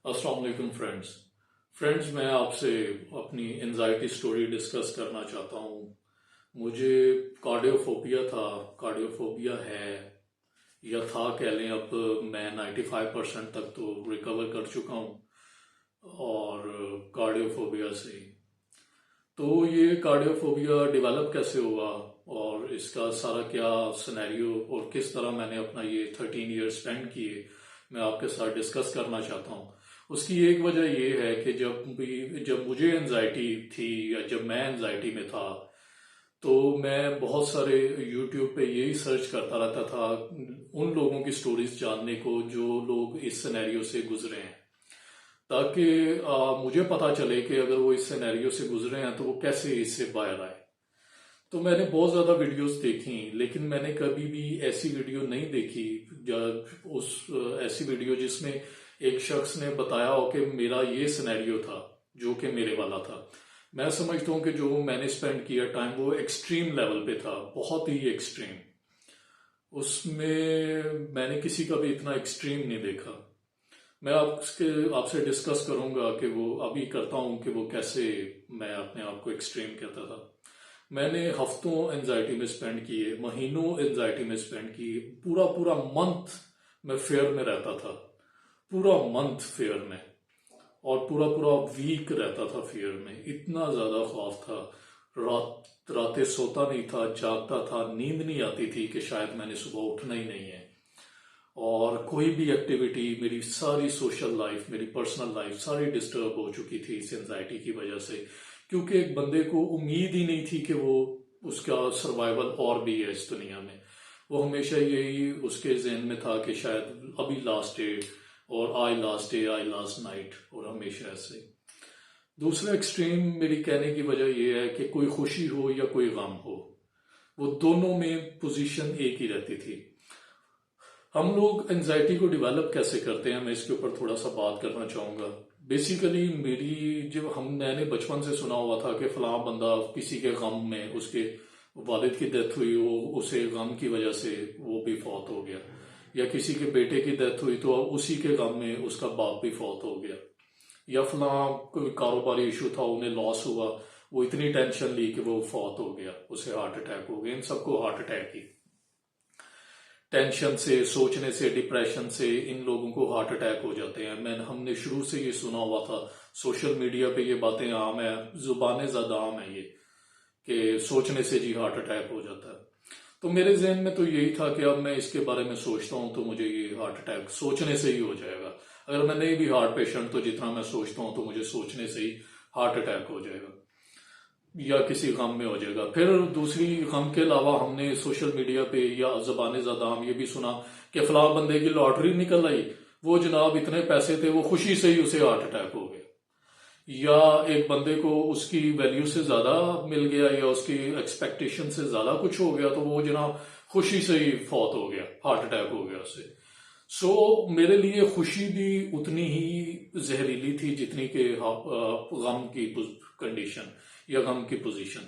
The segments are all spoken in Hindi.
अस्सलाम वालेकुम फ्रेंड्स मैं आपसे अपनी एंजाइटी स्टोरी डिस्कस करना चाहता हूँ। मुझे कार्डियोफोबिया है या था कह लें। अब मैं 95% तक तो रिकवर कर चुका हूँ और कार्डियोफोबिया से। तो ये कार्डियोफोबिया डेवलप कैसे हुआ और इसका सारा क्या सिनेरियो और किस तरह मैंने अपना ये 13 ईयर्स स्पेंड किए, मैं आपके साथ डिस्कस करना चाहता हूँ। उसकी एक वजह ये है कि जब मुझे एंजाइटी थी या जब मैं एंजाइटी में था तो मैं बहुत सारे यूट्यूब पे यही सर्च करता रहता था उन लोगों की स्टोरीज जानने को जो लोग इस सिनेरियो से गुजरे हैं, ताकि मुझे पता चले कि अगर वो इस सिनेरियो से गुजरे हैं तो वो कैसे इससे बाहर आए। तो मैंने बहुत ज़्यादा वीडियोस देखी, लेकिन मैंने कभी भी ऐसी वीडियो नहीं देखी ऐसी वीडियो जिसमें एक शख्स ने बताया हो कि मेरा ये सिनेरियो था जो कि मेरे वाला था। मैं समझता हूँ कि जो मैंने स्पेंड किया टाइम वो एक्सट्रीम लेवल पे था, बहुत ही एक्सट्रीम। उसमें मैंने किसी का भी इतना एक्सट्रीम नहीं देखा। मैं आपसे डिस्कस करूंगा कि वो अभी करता हूँ कि वो कैसे मैं अपने आप को एक्सट्रीम कहता था। मैंने हफ्तों एंजाइटी में स्पेंड किए, महीनों एंजाइटी में स्पेंड किए, पूरा पूरा मंथ मैं फेयर में रहता था, पूरा मंथ फेयर में, और पूरा पूरा वीक रहता था फेयर में। इतना ज्यादा खौफ था, रातें सोता नहीं था, जागता था, नींद नहीं आती थी कि शायद मैंने सुबह उठना ही नहीं है। और कोई भी एक्टिविटी, मेरी सारी सोशल लाइफ, मेरी पर्सनल लाइफ सारी डिस्टर्ब हो चुकी थी इस एंजाइटी की वजह से, क्योंकि एक बंदे को उम्मीद ही नहीं थी कि वो उसका सर्वाइवल और भी है इस दुनिया में। वो हमेशा यही उसके जहन में था कि शायद अभी लास्ट डे, और आई लास्ट डे, आई लास्ट नाइट, और हमेशा ऐसे। दूसरा एक्सट्रीम मेरी कहने की वजह यह है कि कोई खुशी हो या कोई गम हो, वो दोनों में पोजीशन एक ही रहती थी। हम लोग एंजाइटी को डेवलप कैसे करते हैं, मैं इसके ऊपर थोड़ा सा बात करना चाहूंगा। बेसिकली मैंने बचपन से सुना हुआ था कि फलां बंदा किसी के गम में, उसके वालिद की डेथ हुई, वो उसे गम की वजह से वो भी फौत हो गया, या किसी के बेटे की डेथ हुई तो उसी के गम में उसका बाप भी फौत हो गया, या फलां कोई कारोबारी इशू था, उन्हें लॉस हुआ, वो इतनी टेंशन ली कि वो फौत हो गया, उसे हार्ट अटैक हो गया। इन सबको हार्ट अटैक ही, टेंशन से, सोचने से, डिप्रेशन से इन लोगों को हार्ट अटैक हो जाते हैं। हमने शुरू से ये सुना हुआ था, सोशल मीडिया पे ये बातें आम है, जुबानें ज्यादा आम है ये, कि सोचने से जी हार्ट अटैक हो जाता है। तो मेरे जहन में तो यही था कि अब मैं इसके बारे में सोचता हूँ तो मुझे ये हार्ट अटैक सोचने से ही हो जाएगा। अगर मैं नहीं भी हार्ट पेशेंट तो जितना मैं सोचता हूँ तो मुझे सोचने से ही हार्ट अटैक हो जाएगा या किसी गम में हो जाएगा। फिर दूसरी गम के अलावा हमने सोशल मीडिया पे या ज़बान ज़्यादा हम ये भी सुना कि फलां बंदे की लॉटरी निकल आई, वो जनाब इतने पैसे थे, वो खुशी से ही उसे हार्ट अटैक हो गया। या एक बंदे को उसकी वैल्यू से ज्यादा मिल गया या उसकी एक्सपेक्टेशन से ज्यादा कुछ हो गया, तो वो जनाब खुशी से ही फौत हो गया, हार्ट अटैक हो गया उसे। मेरे लिए खुशी भी उतनी ही जहरीली थी जितनी कि गम की कंडीशन या गम की पोजीशन।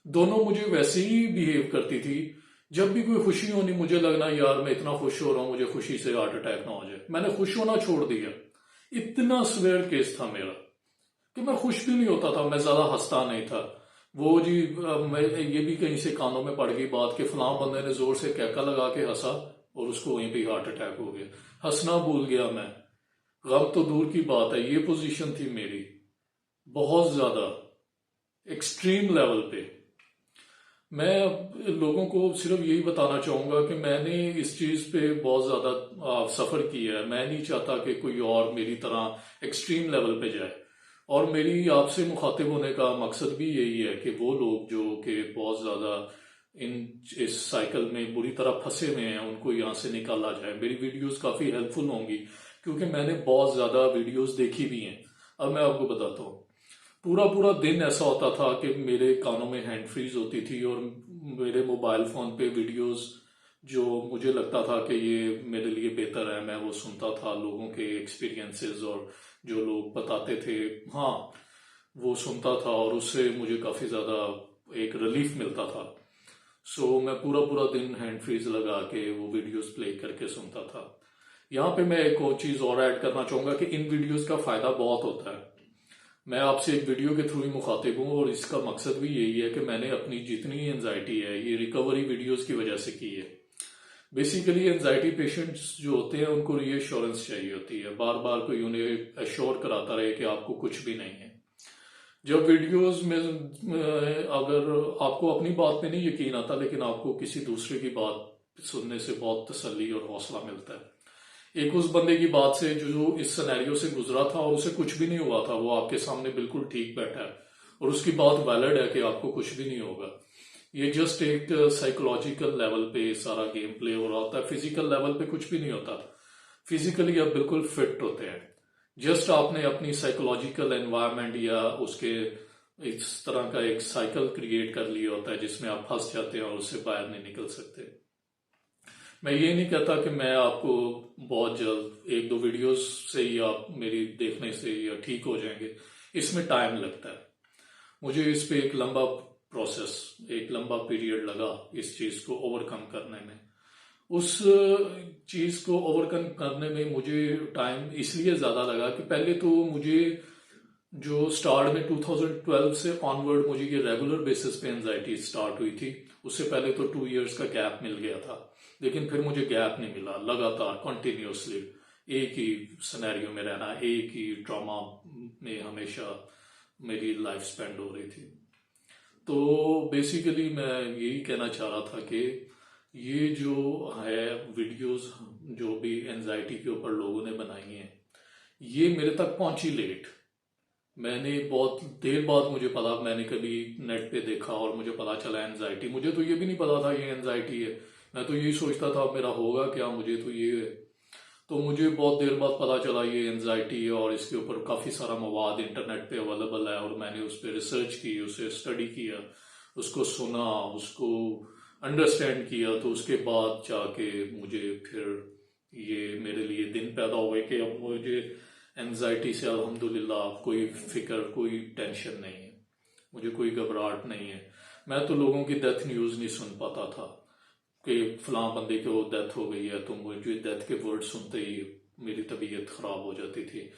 दोनों मुझे वैसे ही बिहेव करती थी। जब भी कोई खुशी होनी, मुझे लगना यार मैं इतना खुश हो रहा हूं, मुझे खुशी से हार्ट अटैक ना हो जाए। मैंने खुश होना छोड़ दिया, इतना स्वेयर केस था मेरा कि मैं खुश भी नहीं होता था, मैं ज्यादा हंसता नहीं था। वो जी मैं ये भी कहीं से कानों में पड़ गई बात कि फलां बंदे ने जोर से कैका लगा के हंसा और उसको वहीं पे हार्ट अटैक हो गया। हंसना भूल गया मैं, गम तो दूर की बात है। ये पोजीशन थी मेरी, बहुत ज्यादा एक्सट्रीम लेवल पे। मैं लोगों को सिर्फ यही बताना चाहूंगा कि मैंने इस चीज पे बहुत ज्यादा सफर किया है। मैं नहीं चाहता कि कोई और मेरी तरह एक्सट्रीम लेवल पे जाए। और मेरी आपसे मुखातिब होने का मकसद भी यही है कि वो लोग जो कि बहुत ज्यादा इस साइकिल में बुरी तरह फंसे हुए हैं, उनको यहाँ से निकाला जाए। मेरी वीडियोस काफी हेल्पफुल होंगी क्योंकि मैंने बहुत ज्यादा वीडियोस देखी भी हैं। अब मैं आपको बताता हूँ, पूरा पूरा दिन ऐसा होता था कि मेरे कानों में हैंड फ्रीज होती थी और मेरे मोबाइल फोन पे वीडियोस जो मुझे लगता था कि ये मेरे लिए बेहतर है, मैं वो सुनता था, लोगों के एक्सपीरियंसेस और जो लोग बताते थे, हाँ वो सुनता था, और उससे मुझे काफी ज्यादा एक रिलीफ मिलता था। मैं पूरा पूरा दिन हैंड फ्रीज लगा के वो वीडियोस प्ले करके सुनता था। यहाँ पे मैं एक और चीज और ऐड करना चाहूंगा कि इन वीडियोस का फायदा बहुत होता है। मैं आपसे एक वीडियो के थ्रू ही मुखातिब हूँ और इसका मकसद भी यही है कि मैंने अपनी जितनी एंजाइटी है ये रिकवरी वीडियोस की वजह से की है। बेसिकली एंजाइटी पेशेंट्स जो होते हैं उनको रीअश्योरेंस चाहिए होती है, बार बार कोई उन्हें एश्योर कराता रहे कि आपको कुछ भी नहीं है। जब वीडियोस में अगर आपको अपनी बात पे नहीं यकीन आता लेकिन आपको किसी दूसरे की बात सुनने से बहुत तसल्ली और हौसला मिलता है। एक उस बंदे की बात से जो इस सिनेरियो से गुजरा था और उसे कुछ भी नहीं हुआ था, वो आपके सामने बिल्कुल ठीक बैठा है और उसकी बात वैलिड है कि आपको कुछ भी नहीं होगा। ये जस्ट एक साइकोलॉजिकल लेवल पे सारा गेम प्ले हो रहा होता है, फिजिकल लेवल पे कुछ भी नहीं होता। फिजिकली आप बिल्कुल फिट होते हैं, जस्ट आपने अपनी साइकोलॉजिकल एनवायरनमेंट या उसके इस तरह का एक साइकिल क्रिएट कर लिया होता है जिसमें आप फंस जाते हैं और उससे बाहर नहीं निकल सकते। मैं ये नहीं कहता कि मैं आपको बहुत जल्द एक दो वीडियोस से ही आप मेरी देखने से या ठीक हो जाएंगे, इसमें टाइम लगता है। मुझे इस पे एक लंबा प्रोसेस, एक लंबा पीरियड लगा इस चीज को ओवरकम करने में। उस चीज को ओवरकम करने में मुझे टाइम इसलिए ज्यादा लगा कि पहले तो मुझे जो स्टार्ट में 2012 से ऑनवर्ड मुझे ये रेगुलर बेसिस पे एंजाइटी स्टार्ट हुई थी। उससे पहले तो 2 इयर्स का गैप मिल गया था, लेकिन फिर मुझे गैप नहीं मिला, लगातार कंटिन्यूसली एक ही सिनेरियो में रहना, एक ही ड्रामा में हमेशा मेरी लाइफ स्पेंड हो रही थी। तो बेसिकली मैं यही कहना चाह रहा था कि ये जो है वीडियोस जो भी एंजाइटी के ऊपर लोगों ने बनाई हैं, ये मेरे तक पहुंची लेट। मैंने बहुत देर बाद मुझे पता, मैंने कभी नेट पे देखा और मुझे पता चला एंजाइटी। मुझे तो ये भी नहीं पता था ये एंजाइटी है, मैं तो यही सोचता था मेरा होगा क्या, मुझे तो ये है। तो मुझे बहुत देर बाद पता चला ये एंजाइटी है और इसके ऊपर काफ़ी सारा मवाद इंटरनेट पे अवेलेबल है और मैंने उस पर रिसर्च की, उसे स्टडी किया, उसको सुना, उसको अंडरस्टैंड किया। तो उसके बाद जाके मुझे फिर ये मेरे लिए दिन पैदा हुए कि अब मुझे एंजाइटी से अल्हम्दुलिल्लाह कोई फिक्र, कोई टेंशन नहीं है, मुझे कोई घबराहट नहीं है। मैं तो लोगों की डेथ न्यूज़ नहीं सुन पाता था कि फलां बंदे की डेथ हो गई है, तो मुझे डेथ के वर्ड सुनते ही मेरी तबीयत खराब हो जाती थी।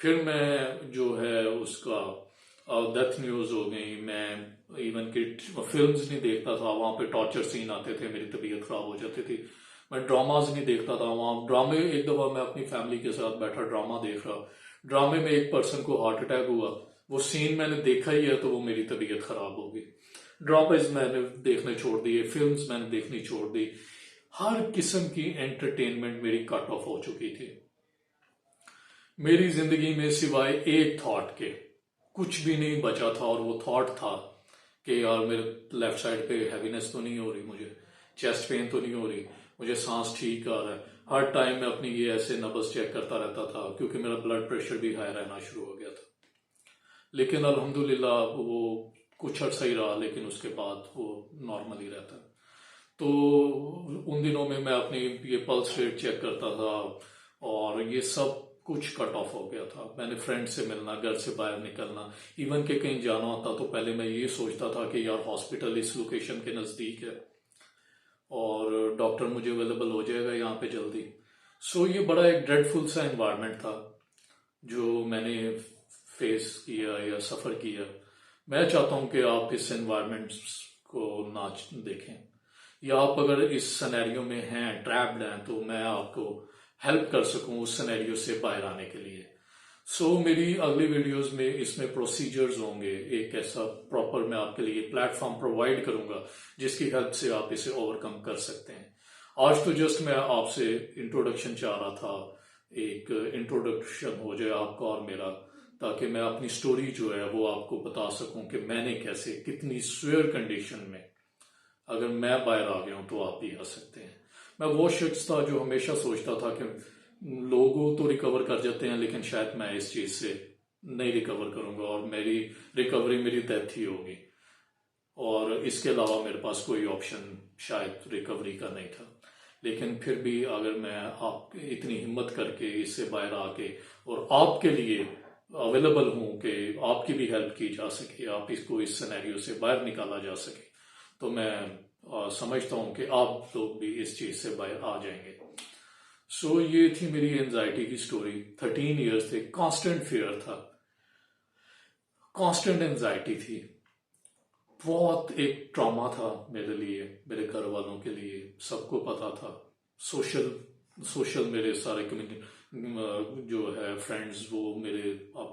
फिर मैं जो है उसका डेथ न्यूज़ हो गई, मैं इवन कि फिल्म्स नहीं देखता था, वहाँ पे टॉर्चर सीन आते थे, मेरी तबीयत खराब हो जाती थी। मैं ड्रामाज नहीं देखता था, वहाँ ड्रामे, एक दफ़ा मैं अपनी फैमिली के साथ बैठा ड्रामा देख रहा, ड्रामे में एक पर्सन को हार्ट अटैक हुआ, वो सीन मैंने देखा ही है तो वो मेरी तबीयत खराब हो गई। ड्रामाज मैंने देखने छोड़ दिए, फिल्म्स मैंने देखनी छोड़ दी, हर किस्म की एंटरटेनमेंट मेरी कट ऑफ हो चुकी थी। मेरी जिंदगी में सिवाय एक थॉट के कुछ भी नहीं बचा था और वो थॉट था कि यार मेरे लेफ्ट साइड पे हैवीनेस तो नहीं हो रही, मुझे चेस्ट पेन तो नहीं हो रही, मुझे सांस ठीक आ रहा है। हर टाइम मैं अपनी ये ऐसे नब्ज चेक करता रहता था क्योंकि मेरा ब्लड प्रेशर भी हाई रहना शुरू हो गया था। लेकिन अल्हम्दुलिल्लाह वो कुछ अर्सा ही रहा, लेकिन उसके बाद वो नॉर्मल ही रहता है। तो उन दिनों में मैं अपनी ये पल्स रेट चेक करता था और ये सब कुछ कट ऑफ हो गया था। मैंने फ्रेंड से मिलना, घर से बाहर निकलना, इवन के कहीं जाना होता तो पहले मैं ये सोचता था कि यार हॉस्पिटल इस लोकेशन के नज़दीक है और डॉक्टर मुझे अवेलेबल हो जाएगा यहाँ पे जल्दी। सो ये बड़ा एक ड्रेडफुल सा एनवायरनमेंट था जो मैंने फेस किया या सफ़र किया। मैं चाहता हूँ कि आप इस एनवायरनमेंट को ना देखें, या आप अगर इस सिनेरियो में हैं, ट्रैप्ड हैं, तो मैं आपको हेल्प कर सकूं उस सिनेरियो से बाहर आने के लिए। सो मेरी अगली वीडियोस में इसमें प्रोसीजर्स होंगे, एक ऐसा प्रॉपर मैं आपके लिए प्लेटफॉर्म प्रोवाइड करूंगा जिसकी हेल्प से आप इसे ओवरकम कर सकते हैं। आज तो जस्ट मैं आपसे इंट्रोडक्शन चाह रहा था, एक इंट्रोडक्शन हो जाए आपका और मेरा, ताकि मैं अपनी स्टोरी जो है वो आपको बता सकूं कि मैंने कैसे, कितनी स्वेयर कंडीशन में अगर मैं बाहर आ गया हूं तो आप भी आ सकते हैं। मैं वो शख्स था जो हमेशा सोचता था कि लोगों तो रिकवर कर जाते हैं लेकिन शायद मैं इस चीज से नहीं रिकवर करूंगा और मेरी रिकवरी मेरी डेथ ही होगी और इसके अलावा मेरे पास कोई ऑप्शन शायद रिकवरी का नहीं था। लेकिन फिर भी अगर मैं आप इतनी हिम्मत करके इससे बाहर आके और आपके लिए अवेलेबल हूं कि आपकी भी हेल्प की जा सके, आप इसको इस सिनेरियो से बाहर निकाला जा सके, तो मैं समझता हूं कि आप लोग भी इस चीज से बाहर आ जाएंगे। सो ये थी मेरी एंजाइटी की स्टोरी। 13 ईयर्स थे, कांस्टेंट फियर था, कांस्टेंट एंजाइटी थी, बहुत एक ट्रॉमा था मेरे लिए, मेरे घर वालों के लिए, सबको पता था। सोशल सोशल मेरे सारे कम्युनिटी जो है फ्रेंड्स, वो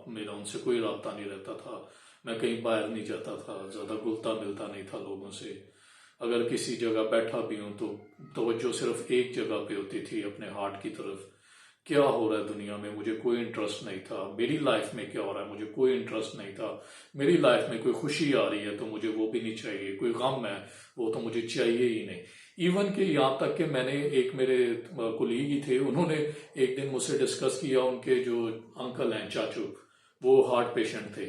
मेरा उनसे कोई राब्ता नहीं रहता था। मैं कहीं बाहर नहीं जाता था, ज़्यादा घुलता मिलता नहीं था लोगों से। अगर किसी जगह बैठा भी हूं तो तवज्जो सिर्फ एक जगह पे होती थी, अपने हार्ट की तरफ। क्या हो रहा है दुनिया में मुझे कोई इंटरेस्ट नहीं था, मेरी लाइफ में क्या हो रहा है मुझे कोई इंटरेस्ट नहीं था। मेरी लाइफ में कोई खुशी आ रही है तो मुझे वो भी नहीं चाहिए, कोई गम है वो तो मुझे चाहिए ही नहीं। इवन कि यहाँ तक कि मैंने एक मेरे कुलीग ही थे, उन्होंने एक दिन मुझसे डिस्कस किया, उनके जो अंकल हैं, चाचू, वो हार्ट पेशेंट थे।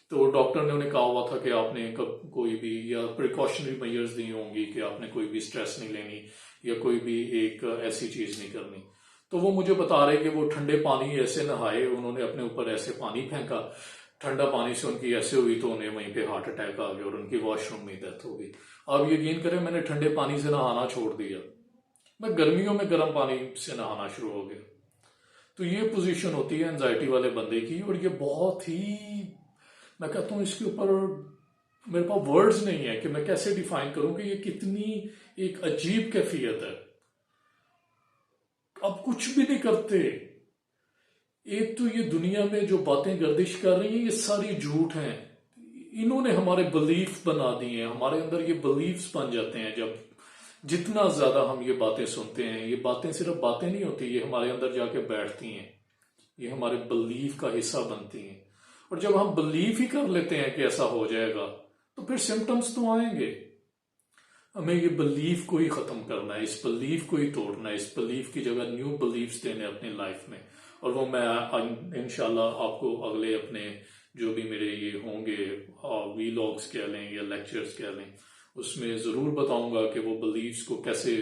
तो डॉक्टर ने उन्हें कहा हुआ था कि आपने कब कोई भी या प्रिकॉशनरी मेजर्स दी होंगी कि आपने कोई भी स्ट्रेस नहीं लेनी या कोई भी एक ऐसी चीज नहीं करनी। तो वो मुझे बता रहे कि वो ठंडे पानी ऐसे नहाए, उन्होंने अपने ऊपर ऐसे पानी फेंका, ठंडा पानी से उनकी ऐसे हुई तो उन्हें वहीं पे हार्ट अटैक आ गया और उनकी वॉशरूम में डेथ हो गई। अब यकीन करें मैंने ठंडे पानी से नहाना छोड़ दिया, मैं गर्मियों में गर्म पानी से नहाना शुरू हो गया। तो ये पोजीशन होती है एंजाइटी वाले बंदे की, और ये बहुत ही, मैं कहता हूँ इसके ऊपर मेरे पास वर्ड्स नहीं है कि मैं कैसे डिफाइन करूं कि ये कितनी एक अजीब कैफियत है। अब कुछ भी नहीं करते। एक तो ये दुनिया में जो बातें गर्दिश कर रही हैं ये सारी झूठ हैं। इन्होंने हमारे बिलीफ बना दिए हैं, हमारे अंदर ये बिलीफ्स बन जाते हैं। जब जितना ज्यादा हम ये बातें सुनते हैं, ये बातें सिर्फ बातें नहीं होती, ये हमारे अंदर जाके बैठती हैं, ये हमारे बिलीफ का हिस्सा बनती हैं। और जब हम बिलीव ही कर लेते हैं कि ऐसा हो जाएगा तो फिर सिम्टम्स तो आएंगे। हमें ये बिलीफ को ही खत्म करना है, इस बिलीफ को ही तोड़ना है, इस बिलीफ की जगह न्यू बिलीफ्स देने अपनी लाइफ में। और वो मैं इंशाल्लाह आपको अगले अपने जो भी मेरे ये होंगे वीलॉग्स कह लें या लेक्चर्स कह लें, उसमें जरूर बताऊंगा कि वो बिलीफ्स को कैसे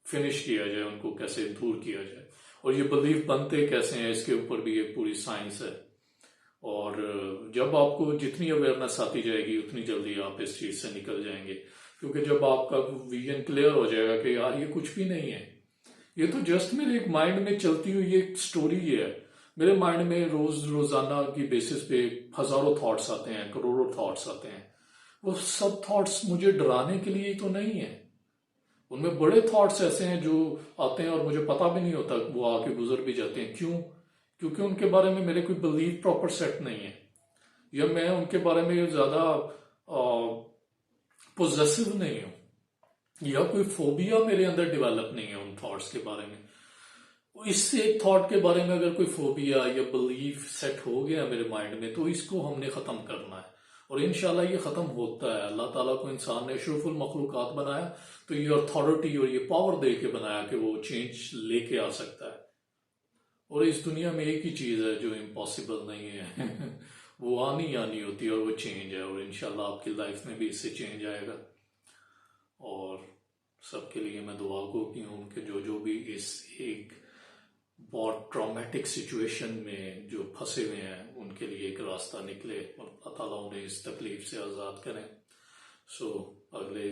फिनिश किया जाए, उनको कैसे दूर किया जाए, और ये बिलीफ बनते कैसे हैं इसके ऊपर भी एक पूरी साइंस है। और जब आपको जितनी अवेयरनेस आती जाएगी उतनी जल्दी आप इस चीज से निकल जाएंगे। क्योंकि जब आपका विजन क्लियर हो जाएगा कि यार ये कुछ भी नहीं है, ये तो जस्ट मेरे एक माइंड में चलती हुई एक स्टोरी है। मेरे माइंड में रोजाना की बेसिस पे हजारों थॉट्स आते हैं, करोड़ों थॉट्स आते हैं। वो सब थॉट्स मुझे डराने के लिए ही तो नहीं है। उनमें बड़े थॉट्स ऐसे हैं जो आते हैं और मुझे पता भी नहीं होता, वो आके गुजर भी जाते हैं। क्यों? क्योंकि उनके बारे में मेरे कोई बिलीव प्रॉपर सेट नहीं है, या मैं उनके बारे में ज्यादा पोजेसिव नहीं हूं, या कोई फोबिया मेरे अंदर डेवलप नहीं है उन थॉट्स के बारे में। इससे एक थॉट के बारे में अगर कोई फोबिया या बिलीफ सेट हो गया मेरे माइंड में तो इसको हमने खत्म करना है। और इंशाल्लाह ये खत्म होता है। अल्लाह ताला को इंसान ने अशरफुल मखलूकात बनाया तो ये अथॉरिटी और ये पावर दे के बनाया कि वो चेंज लेके आ सकता है। और इस दुनिया में एक ही चीज है जो इम्पॉसिबल नहीं है वो आनी आनी होती है, और वो चेंज है। और इंशाल्लाह आपकी लाइफ में भी इससे चेंज आएगा। और सबके लिए मैं दुआ को की हूँ कि जो जो भी इस एक बहुत ट्रॉमेटिक सिचुएशन में जो फंसे हुए हैं उनके लिए एक रास्ता निकले और अल्लाह ताला उन्हें इस तकलीफ से आज़ाद करें। सो अगले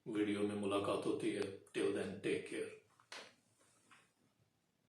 वीडियो में मुलाकात होती है। Till then take care.